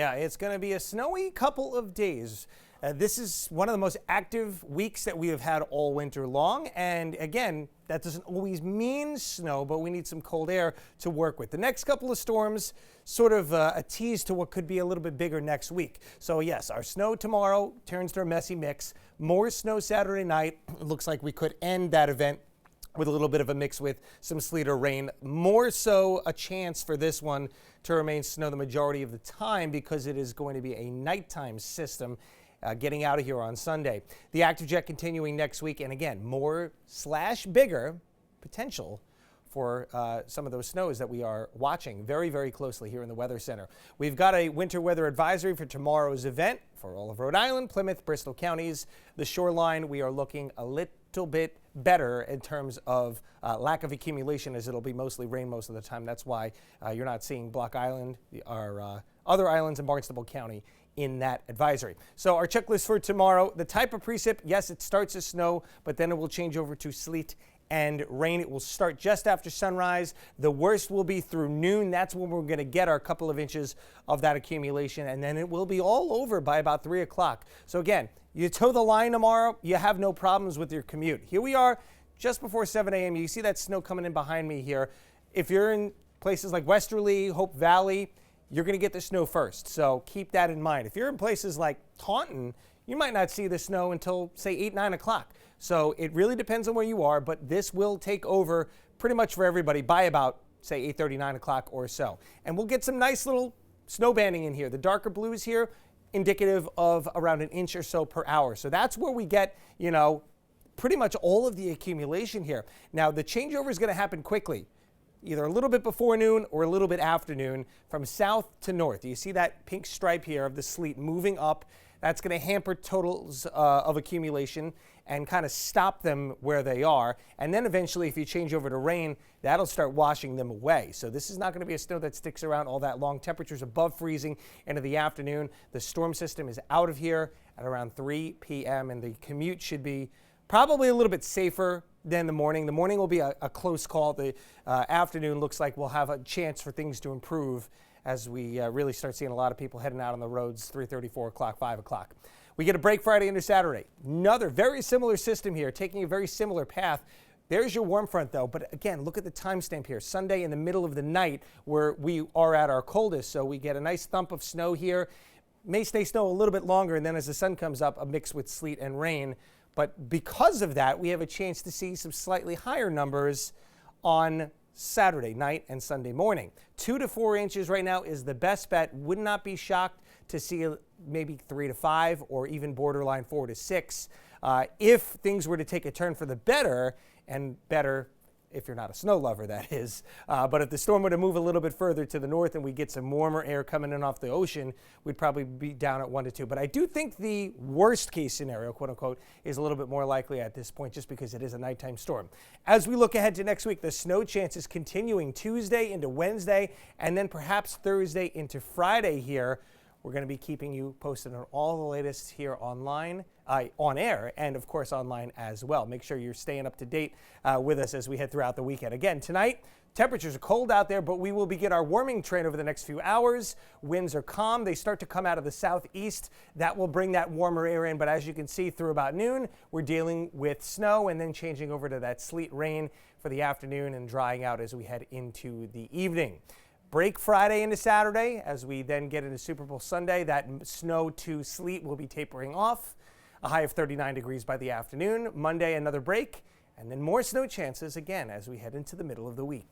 Yeah, it's going to be a snowy couple of days. This is one of the most active weeks that we have had all winter long. And again, that doesn't always mean snow, but we need some cold air to work with. The next couple of storms, sort of a tease to what could be a little bit bigger next week. So yes, our snow tomorrow turns to a messy mix. More snow Saturday night. It looks like we could end that event with a little bit of a mix with some sleet or rain. More so a chance for this one to remain snow the majority of the time because it is going to be a nighttime system getting out of here on Sunday. The active jet continuing next week, and again, more/bigger potential for some of those snows that we are watching very, very closely here in the Weather Center. We've got a winter weather advisory for tomorrow's event for all of Rhode Island, Plymouth, Bristol counties. The shoreline, we are looking a little bit better in terms of lack of accumulation, as it'll be mostly rain most of the time. That's why you're not seeing Block Island, our other islands in Barnstable County in that advisory. So our checklist for tomorrow, the type of precip, yes, it starts as snow, but then it will change over to sleet and rain. It will start just after sunrise. The worst will be through noon. That's when we're going to get our couple of inches of that accumulation, and then it will be all over by about 3 o'clock. So again, you toe the line tomorrow, you have no problems with your commute. Here we are just before 7 a.m. You see that snow coming in behind me here. If you're in places like Westerly, Hope Valley, you're going to get the snow first. So keep that in mind. If you're in places like Taunton, you might not see the snow until, say, 8, 9 o'clock. So it really depends on where you are, but this will take over pretty much for everybody by about, say, 8:30, 9 o'clock or so. And we'll get some nice little snow banding in here. The darker blues here, indicative of around an inch or so per hour. So that's where we get, pretty much all of the accumulation here. Now, the changeover is going to happen quickly, either a little bit before noon or a little bit after noon from south to north. You see that pink stripe here of the sleet moving up. That's going to hamper totals of accumulation and kind of stop them where they are. And then eventually, if you change over to rain, that'll start washing them away. So this is not going to be a snow that sticks around all that long. Temperatures above freezing into the afternoon. The storm system is out of here at around 3 p.m. and the commute should be probably a little bit safer than the morning. The morning will be a close call. The afternoon looks like we'll have a chance for things to improve as we really start seeing a lot of people heading out on the roads 3:30, 4 o'clock, 5 o'clock. We get a break Friday into Saturday. Another very similar system here, taking a very similar path. There's your warm front, though. But again, look at the timestamp here. Sunday in the middle of the night where we are at our coldest. So we get a nice thump of snow here. May stay snow a little bit longer, and then as the sun comes up, a mix with sleet and rain. But because of that, we have a chance to see some slightly higher numbers on Saturday night and Sunday morning. 2 to 4 inches right now is the best bet. Would not be shocked to see maybe 3 to 5 or even borderline 4 to 6 if things were to take a turn for the better, and better if you're not a snow lover, that is. But if the storm were to move a little bit further to the north and we get some warmer air coming in off the ocean, we'd probably be down at 1 to 2. But I do think the worst case scenario, quote unquote, is a little bit more likely at this point just because it is a nighttime storm. As we look ahead to next week, the snow chances continuing Tuesday into Wednesday and then perhaps Thursday into Friday here. We're going to be keeping you posted on all the latest here online, on air, and of course online as well. Make sure you're staying up to date with us as we head throughout the weekend. Again, tonight, temperatures are cold out there, but we will begin our warming trend over the next few hours. Winds are calm. They start to come out of the southeast. That will bring that warmer air in, but as you can see through about noon, we're dealing with snow and then changing over to that sleet rain for the afternoon and drying out as we head into the evening. Break Friday into Saturday as we then get into Super Bowl Sunday. That snow to sleet will be tapering off. A high of 39 degrees by the afternoon. Monday, another break, and then more snow chances again as we head into the middle of the week.